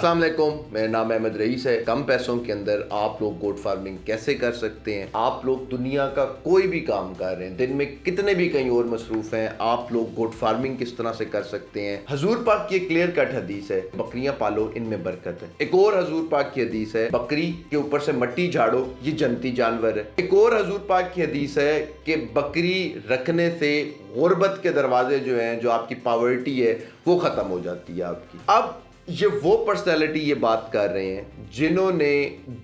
अस्सलाम वालेकुम, मेरा नाम अहमद रईस है। कम पैसों के अंदर आप लोग गोट फार्मिंग कैसे कर सकते हैं? आप लोग दुनिया का कोई भी काम कर रहे हैं, दिन में कितने भी कहीं और मसरूफ हैं, आप लोग गोट फार्मिंग किस तरह से कर सकते हैं? हजूर पाक की एक क्लियर कट हदीस है, बकरियां पालो इनमें बरकत है। एक और हजूर पाक की हदीस है, बकरी के ऊपर से मट्टी झाड़ो, ये जन्नती जानवर है। एक और हजूर पाक की हदीस है कि बकरी रखने से गुर्बत के दरवाजे जो हैं, जो आपकी पॉवर्टी है, वो खत्म हो जाती है आपकी। अब ये वो पर्सनैलिटी ये बात कर रहे हैं जिन्होंने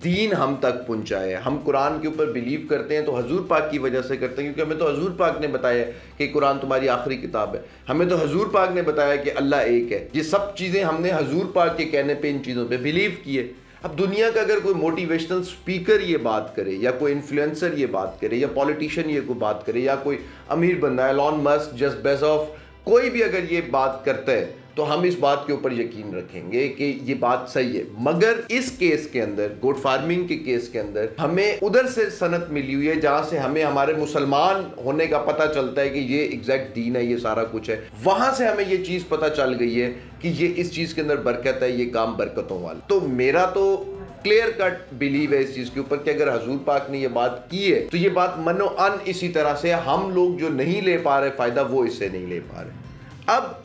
दीन हम तक पहुंचाया है। हम कुरान के ऊपर बिलीव करते हैं तो हजूर पाक की वजह से करते हैं, क्योंकि हमें तो हजूर पाक ने बताया कि कुरान तुम्हारी आखिरी किताब है। हमें तो हजूर पाक ने बताया कि अल्लाह एक है। ये सब चीज़ें हमने हजूर पाक के कहने पे इन चीज़ों पे बिलीव किए। अब दुनिया का अगर कोई मोटिवेशनल स्पीकर ये बात करे, या कोई इन्फ्लुएंसर ये बात करे, या पॉलिटिशियन ये कोई बात करे, या कोई अमीर बंदा एलॉन मस्क, जेफ बेज़ोस, कोई भी अगर ये बात करता है तो हम इस बात के ऊपर यकीन रखेंगे कि ये बात सही है। मगर इस केस के अंदर, गोट फार्मिंग के केस के अंदर, हमें उधर से सनद मिली हुई है जहां से हमें हमारे मुसलमान होने का पता चलता है कि ये एग्जैक्ट दीन है, ये सारा कुछ है। वहां से हमें ये चीज पता चल गई है कि ये इस चीज के अंदर बरकत है, ये काम बरकतों वाला। तो मेरा तो क्लियर कट बिलीव है इस चीज के ऊपर कि अगर हजूर पाक ने ये बात की है तो ये बात मनो अन इसी तरह से हम लोग जो नहीं ले पा रहे फायदा, वो इससे नहीं ले पा रहे। अब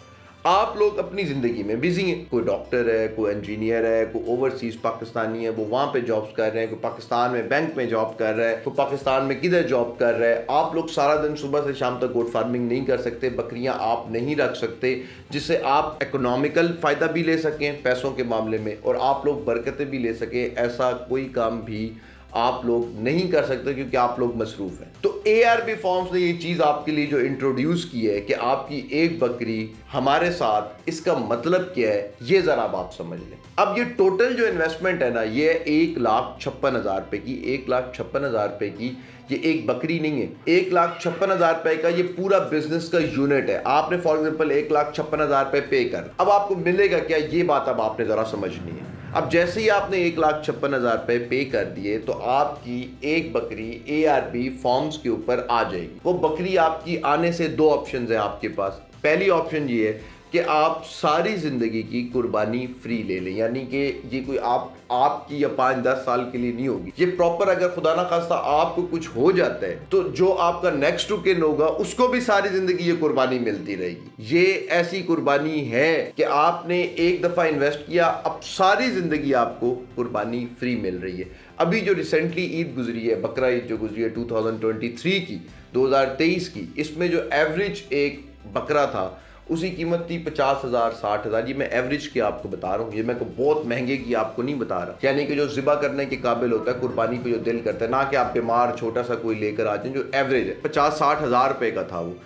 आप लोग अपनी ज़िंदगी में बिजी हैं, कोई डॉक्टर है, कोई इंजीनियर है, कोई ओवरसीज पाकिस्तानी है, वो वहाँ पे जॉब्स कर रहे हैं, कोई पाकिस्तान में बैंक में जॉब कर रहा है, कोई पाकिस्तान में किधर जॉब कर रहा है। आप लोग सारा दिन सुबह से शाम तक गोट फार्मिंग नहीं कर सकते, बकरियाँ आप नहीं रख सकते जिससे आप इकोनॉमिकल फ़ायदा भी ले सकें पैसों के मामले में, और आप लोग बरकतें भी ले सकें। ऐसा कोई काम भी आप लोग नहीं कर सकते क्योंकि आप लोग मसरूफ हैं। तो ARB फॉर्म्स ने ये चीज आपके लिए जो इंट्रोड्यूस की है कि आपकी एक बकरी हमारे साथ, इसका मतलब क्या है, ये जरा आप समझ लें। अब ये टोटल जो इन्वेस्टमेंट है ना, ये 1,56,000 रुपए की। 1,56,000 रुपए की ये एक बकरी नहीं है, 1,56,000 रुपए का ये पूरा बिजनेस का यूनिट है। आपने फॉर एग्जाम्पल 1,56,000 रुपए पे कर, अब आपको मिलेगा क्या, ये बात अब आपने जरा समझनी है। अब जैसे ही आपने 1,56,000 रुपए पे कर दिए तो आपकी एक बकरी ARB फॉर्म्स के ऊपर आ जाएगी। वो बकरी आपकी आने से दो ऑप्शन है आपके पास। पहली ऑप्शन ये है कि आप सारी जिंदगी की कुर्बानी फ्री ले लें, यानी कि ये कोई आपकी या 5-10 साल के लिए नहीं होगी। ये प्रॉपर, अगर खुदा ना खास्ता आपको कुछ हो जाता है तो जो आपका नेक्स्ट टू किन होगा उसको भी सारी जिंदगी ये कुर्बानी मिलती रहेगी। ये ऐसी कुर्बानी है कि आपने एक दफा इन्वेस्ट किया, अब सारी जिंदगी आपको कुर्बानी फ्री मिल रही है। अभी जो रिसेंटली ईद गुजरी है, बकरा ईद जो गुजरी है 2023 की, 2023 की, इसमें जो एवरेज एक बकरा था उसकी कीमत थी 50,000 60,000। ये मैं एवरेज की आपको बता रहा हूँ, ये मैं को बहुत महंगे की आपको नहीं बता रहा। यानी कि जो ज़िबा करने के काबिल होता है, कुर्बानी को जो दिल करता है, ना कि आप बीमार छोटा सा कोई लेकर आ जाए। जो एवरेज है 50-60 हज़ार रुपए का था वो।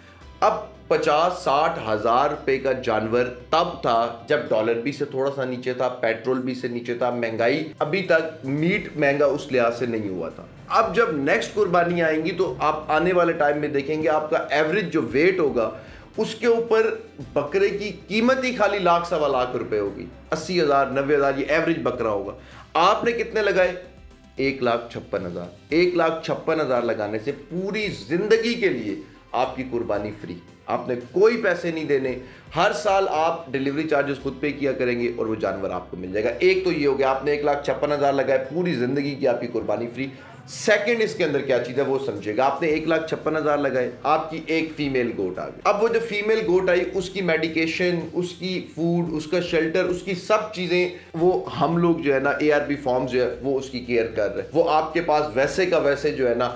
अब 50-60 हज़ार रुपए का जानवर तब था जब डॉलर भी से थोड़ा सा नीचे था, पेट्रोल भी से नीचे था, महंगाई अभी तक मीट महंगा उस लिहाज से नहीं हुआ था। अब जब नेक्स्ट कुर्बानी आएंगी तो आप आने वाले टाइम में देखेंगे आपका एवरेज जो वेट होगा उसके ऊपर बकरे की कीमत ही खाली लाख सवा लाख रुपए होगी। 80,000 90,000 ये एवरेज बकरा होगा। आपने कितने लगाए? 1,56,000। 1,56,000 लगाने से पूरी जिंदगी के लिए आपकी कुर्बानी फ्री, आपने कोई पैसे नहीं देने। हर साल आप डिलीवरी चार्जेस खुद पे किया करेंगे और वो जानवर आपको मिल जाएगा। एक तो ये हो गया, आपने 1,56,000 लगाए, पूरी जिंदगी की आपकी कुर्बानी फ्री। सेकंड इसके अंदर क्या चीज है वो समझेगा। आपने 1,56,000 लगाए, आपकी एक फीमेल गोट आ गई। अब वो जो फीमेल गोट आई, उसकी मेडिकेशन, उसकी फूड, उसका शेल्टर, उसकी सब चीजें वो हम लोग जो है ना ARB फॉर्म्स जो है वो उसकी केयर कर रहे हैं। वो आपके पास वैसे का वैसे जो है ना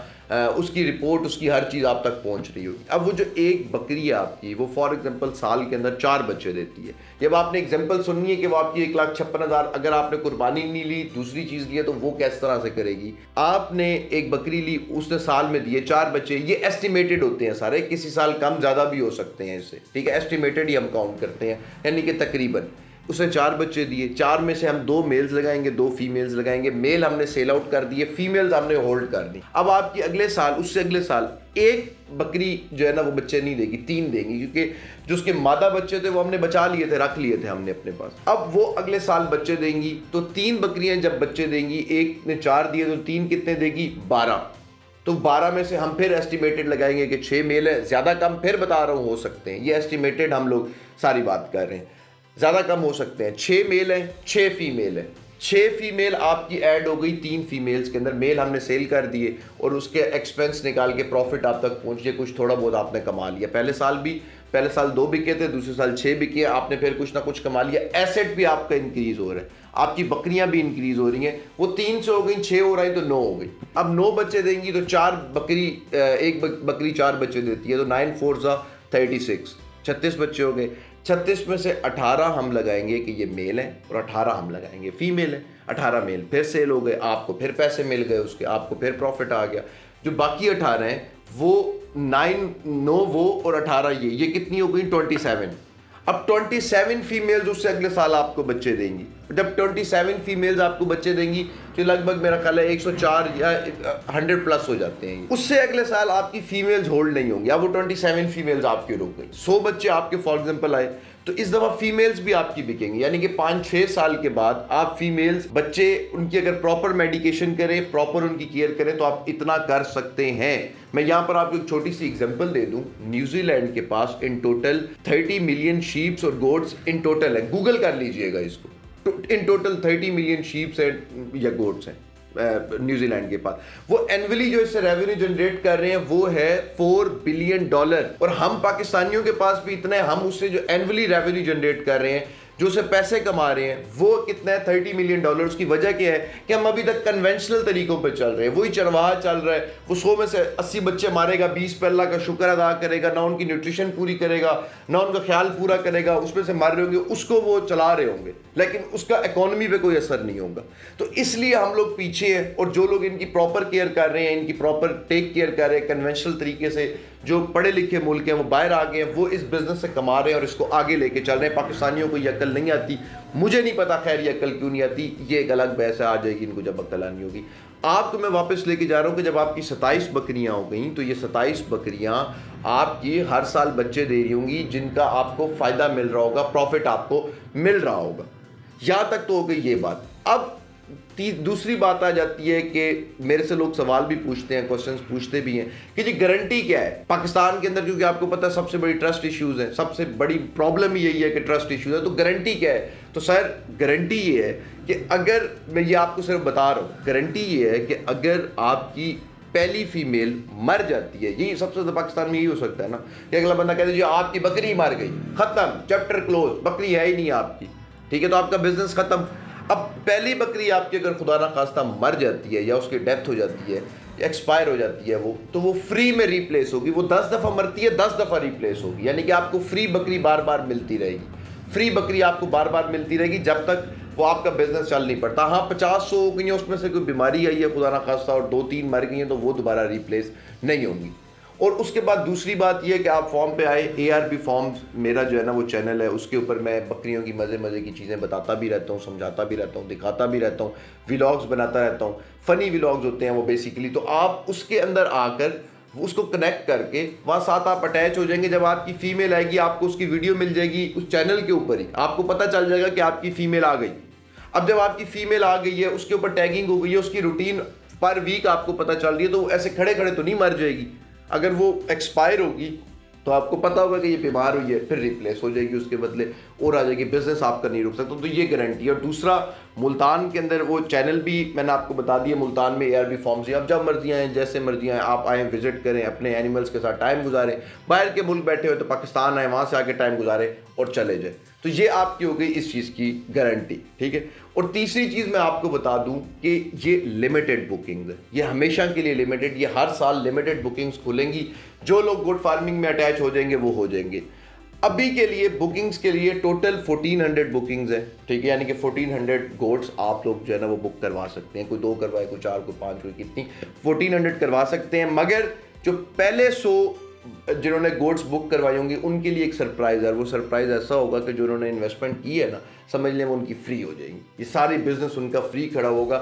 उसकी रिपोर्ट, उसकी हर चीज आप तक पहुंच रही होगी। अब वो जो एक बकरी है आपकी, वो फॉर एग्जांपल साल के अंदर 4 बच्चे देती है। जब आपने एग्जांपल सुननी है कि वो आपकी 1,56,000, अगर आपने कुर्बानी नहीं ली, दूसरी चीज ली है, तो वो किस तरह से करेगी। आपने एक बकरी ली, उसने साल में दिए 4 बच्चे। ये एस्टिमेटेड होते हैं सारे, किसी साल कम ज्यादा भी हो सकते हैं इससे, ठीक है। एस्टिमेटेड ही हम काउंट करते हैं, यानी कि तकरीबन उसने 4 बच्चे दिए। 4 में से हम 2 मेल्स लगाएंगे, 2 फीमेल्स लगाएंगे। मेल हमने सेल आउट कर दिए, फीमेल्स हमने होल्ड कर दी। अब आपकी अगले साल, उससे अगले साल एक बकरी जो है ना वो बच्चे नहीं देगी, 3 देंगी, क्योंकि जो उसके मादा बच्चे थे वो हमने बचा लिए थे, रख लिए थे हमने अपने पास। अब वो अगले साल बच्चे देंगी, तो 3 बकरियां जब बच्चे देंगी, एक ने 4 दिए तो 3 कितने देगी? 12। तो 12 में से हम फिर एस्टिमेटेड लगाएंगे कि 6 मेल है, ज्यादा कम फिर बता रहा हूं हो सकते हैं। ये एस्टिमेटेड हम लोग सारी बात कर रहे हैं। ज़्यादा कम हो सकते हैं। 6 मेल हैं, 6 फीमेल है। 6 फीमेल आपकी ऐड हो गई 3 फीमेल्स के अंदर। मेल हमने सेल कर दिए और उसके एक्सपेंस निकाल के प्रॉफिट आप तक पहुंच गए, कुछ थोड़ा बहुत आपने कमा लिया। पहले साल 2 बिके थे, दूसरे साल 6 बिके, आपने फिर कुछ ना कुछ कमा लिया। एसेट भी आपका इंक्रीज हो रहा है, आपकी बकरियां भी इंक्रीज हो रही हैं। वो 3 से हो गई, 6 हो रही तो 9 हो गई। अब 9 बच्चे देंगी तो 4 बकरी, एक बकरी 4 बच्चे देती है, तो 9 4 जा 36, 36 बच्चे हो गए। 36 में से 18 हम लगाएंगे कि ये मेल है और 18 हम लगाएंगे फीमेल है। 18 मेल फिर सेल हो गए, आपको फिर पैसे मिल गए उसके, आपको फिर प्रॉफिट आ गया। जो बाकी 18 हैं वो 9 वो और 18 ये कितनी हो गई? 27। अब 27 फीमेल्स उससे अगले साल आपको बच्चे देंगी। जब 27 फीमेल्स आपको बच्चे देंगी तो लगभग मेरा ख्याल है 104 या 100 प्लस हो जाते हैं। उससे अगले साल आपकी फीमेल्स होल्ड नहीं होंगी, अब वो 27 फीमेल्स आपके रुक गई। 100 बच्चे आपके फॉर एग्जांपल आए तो इस दफा फीमेल्स भी आपकी बिकेंगी, यानी कि 5-6 साल के बाद आप फीमेल्स बच्चे उनकी अगर प्रॉपर मेडिकेशन करें, प्रॉपर उनकी केयर करें तो आप इतना कर सकते हैं। मैं यहां पर आपको एक छोटी सी एग्जांपल दे दूं। न्यूजीलैंड के पास इन टोटल 30 मिलियन शीप्स और गोट्स इन टोटल है, गूगल कर लीजिएगा इसको। इन टोटल 30 मिलियन शीप्स है या गोट्स हैं न्यूजीलैंड के पास। वो एनुअली जो इससे रेवेन्यू जनरेट कर रहे हैं वो है $4 बिलियन। और हम पाकिस्तानियों के पास भी इतना है, हम उससे जो एनुअली रेवेन्यू जनरेट कर रहे हैं, जो उसे पैसे कमा रहे हैं, वो कितना है? $30 मिलियन। उसकी वजह क्या है कि हम अभी तक कन्वेंशनल तरीकों पर चल रहे हैं, वही चरवाहा चल रहा है। वो 100 में से 80 बच्चे मारेगा, 20 पे अल्लाह का शुक्र अदा करेगा, ना उनकी न्यूट्रिशन पूरी करेगा, ना उनका ख्याल पूरा करेगा, उसमें से मार रहे होंगे, उसको वो चला रहे होंगे, लेकिन उसका इकोनॉमी पे कोई असर नहीं होगा। तो इसलिए हम लोग पीछे हैं। और जो लोग इनकी प्रॉपर केयर कर रहे हैं, इनकी प्रॉपर टेक केयर कर रहे हैं कन्वेंशनल तरीके से, जो पढ़े लिखे मुल्क हैं, वो बाहर आ गए हैं, वो इस बिजनेस से कमा रहे हैं और इसको आगे लेके चल रहे हैं। पाकिस्तानियों को ये अकल नहीं आती, मुझे नहीं पता खैर ये अकल क्यों नहीं आती, ये एक अलग बहस है, आ जाएगी इनको जब अकल आनी होगी। आपको मैं वापस लेके जा रहा हूं कि जब आपकी 27 बकरियां हो गई तो ये 27 बकरियां आपकी हर साल बच्चे दे रही होंगी, जिनका आपको फायदा मिल रहा होगा, प्रॉफिट आपको मिल रहा होगा। यहां तक तो हो गई ये बात। अब दूसरी बात आ जाती है कि मेरे से लोग सवाल भी पूछते हैं, क्वेश्चंस पूछते भी हैं कि जी गारंटी क्या है पाकिस्तान के अंदर, क्योंकि आपको पता है सबसे बड़ी ट्रस्ट इश्यूज है, सबसे बड़ी प्रॉब्लम यही है कि ट्रस्ट इश्यूज है। तो गारंटी क्या है? तो सर गारंटी ये है कि अगर मैं ये आपको सिर्फ बता रहा हूँ, गारंटी ये है कि अगर आपकी पहली फीमेल मर जाती है, यही सबसे ज्यादा पाकिस्तान में यही हो सकता है ना कि अगला बंदा कहता है जी आपकी बकरी मर गई, खत्म, चैप्टर क्लोज, बकरी है ही नहीं आपकी, ठीक है, तो आपका बिजनेस खत्म। अब पहली बकरी आपकी अगर खुदा ना खास्ता मर जाती है या उसकी डेथ हो जाती है, एक्सपायर हो जाती है वो, तो वो फ्री में रिप्लेस होगी। वो 10 दफ़ा मरती है, 10 दफ़ा रिप्लेस होगी, यानी कि आपको फ्री बकरी बार बार मिलती रहेगी। फ्री बकरी आपको बार बार मिलती रहेगी जब तक वो आपका बिजनेस चल नहीं पड़ता। हाँ 50-100 हो गई हैं, उसमें से कोई बीमारी आई है खुदा ना खास्ता और 2-3 मर गई हैं, तो वो दोबारा रिप्लेस नहीं होंगी। और उसके बाद दूसरी बात यह कि आप फॉर्म पे आए, ARP फॉर्म्स मेरा जो है ना वो चैनल है, उसके ऊपर मैं बकरियों की मज़े की चीज़ें बताता भी रहता हूँ, समझाता भी रहता हूँ, दिखाता भी रहता हूँ, व्लॉग्स बनाता रहता हूँ, फ़नी व्लॉग्स होते हैं वो बेसिकली। तो आप उसके अंदर आकर उसको कनेक्ट करके वहाँ साथ आप अटैच हो जाएंगे। जब आपकी फीमेल आएगी आपको उसकी वीडियो मिल जाएगी उस चैनल के ऊपर ही, आपको पता चल जाएगा कि आपकी फीमेल आ गई। अब जब आपकी फीमेल आ गई है, उसके ऊपर टैगिंग हो गई है, उसकी रूटीन पर वीक आपको पता चल रही है, तो ऐसे खड़े खड़े तो नहीं मर जाएगी। अगर वो एक्सपायर होगी तो आपको पता होगा कि ये बीमार हुई है, फिर रिप्लेस हो जाएगी, उसके बदले और आ जाएगी, बिजनेस आपका नहीं रुक सकता। तो ये गारंटी है। और दूसरा, मुल्तान के अंदर वो चैनल भी मैंने आपको बता दिया, मुल्तान में ARP फॉर्म्स हैं। अब जब मर्जी आएँ, जैसे मर्जी आएँ, आप आएँ, विजिट करें, अपने एनिमल्स के साथ टाइम गुजारें। बाहर के मुल्क बैठे हुए तो पाकिस्तान आए, वहाँ से आके टाइम गुजारें और चले जाए। तो ये आपकी हो गई इस चीज़ की गारंटी, ठीक है। और तीसरी चीज़ मैं आपको बता दूं कि ये लिमिटेड बुकिंग्स है, ये हमेशा के लिए लिमिटेड, ये हर साल लिमिटेड बुकिंग्स खुलेंगी। जो लोग गोट फार्मिंग में अटैच हो जाएंगे वो हो जाएंगे। अभी के लिए बुकिंग्स के लिए टोटल 1400 बुकिंग्स है, ठीक है, यानी कि 1400 गोट्स आप लोग जो है ना वो बुक करवा सकते हैं। कोई 2 करवाए, कोई 4, कोई 5, कोई कितनी, 1400 करवा सकते हैं। मगर जो पहले 100 जिन्होंने गोट्स बुक करवाई होंगी उनके लिए एक सरप्राइज है। वो सरप्राइज ऐसा होगा कि जो उन्होंने इन्वेस्टमेंट की है ना, समझ लें वो उनकी फ्री हो जाएगी, ये सारी बिजनेस उनका फ्री खड़ा होगा।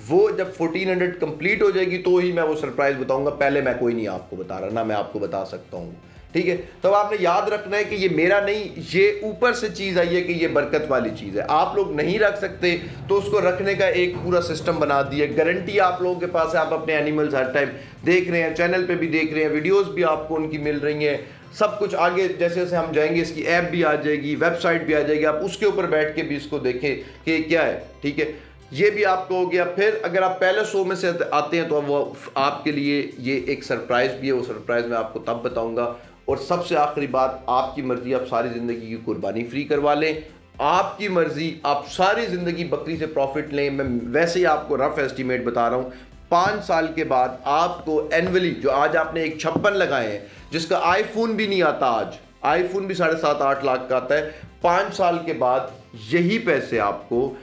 वो जब 1400 कंप्लीट हो जाएगी तो ही मैं वो सरप्राइज बताऊंगा, पहले मैं कोई नहीं आपको बता रहा, ना मैं आपको बता सकता हूँ, ठीक है। तो आपने याद रखना है कि ये मेरा नहीं, ये ऊपर से चीज़ आई है कि ये बरकत वाली चीज़ है। आप लोग नहीं रख सकते तो उसको रखने का एक पूरा सिस्टम बना दिया। गारंटी आप लोगों के पास है, आप अपने एनिमल्स हर टाइम देख रहे हैं, चैनल पे भी देख रहे हैं, वीडियोस भी आपको उनकी मिल रही हैं, सब कुछ आगे जैसे जैसे हम जाएंगे इसकी ऐप भी आ जाएगी, वेबसाइट भी आ जाएगी, आप उसके ऊपर बैठ के भी इसको देखें कि क्या है। ठीक है, ये भी आपको हो गया। फिर अगर आप पहले शो में से आते हैं तो वो आपके लिए ये एक सरप्राइज भी है, वो सरप्राइज मैं आपको तब बताऊंगा। और सबसे आखिरी बात, आपकी मर्जी, आप सारी जिंदगी की कुर्बानी फ्री करवा लें, आपकी मर्जी, आप सारी जिंदगी बकरी से प्रॉफिट लें। मैं वैसे ही आपको रफ एस्टीमेट बता रहा हूं, 5 साल के बाद आपको एनुअली, जो आज आपने एक 56 लगाए हैं जिसका आईफोन भी नहीं आता, आज आईफोन भी 7.5-8 लाख का आता है, 5 साल के बाद यही पैसे आपको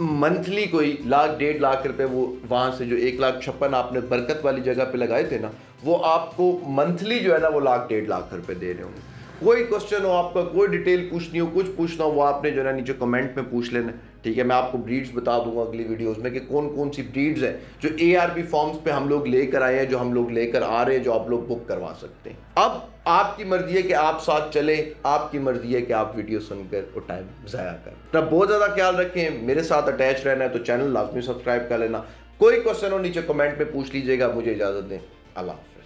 मंथली कोई 1.5 लाख रुपए, वो वहां से जो 1,56,000 आपने बरकत वाली जगह पे लगाए थे ना, वो आपको मंथली जो है ना वो 1,50,000 रुपए दे रहे होंगे। कोई क्वेश्चन हो आपका, कोई डिटेल पूछनी हो, कुछ पूछना हो, वो आपने जो है नीचे कमेंट में पूछ लेना। ठीक है, मैं आपको ब्रीड्स बता दूंगा अगली वीडियोस में कि कौन कौन सी ब्रीड्स हैं जो ARB फॉर्म्स पे हम लोग लेकर आए हैं, जो हम लोग लेकर आ रहे हैं, जो आप लोग बुक करवा सकते हैं। अब आपकी मर्जी है कि आप साथ चले, आपकी मर्जी है कि आप वीडियो सुनकर वो टाइम ज़ाया करें। तब बहुत ज़्यादा ख्याल रखें, मेरे साथ अटैच रहना है तो चैनल लाजमी सब्सक्राइब कर लेना। कोई क्वेश्चन हो नीचे कमेंट में पूछ लीजिएगा। मुझे इजाज़त दें, अल्लाह हाफ़िज़।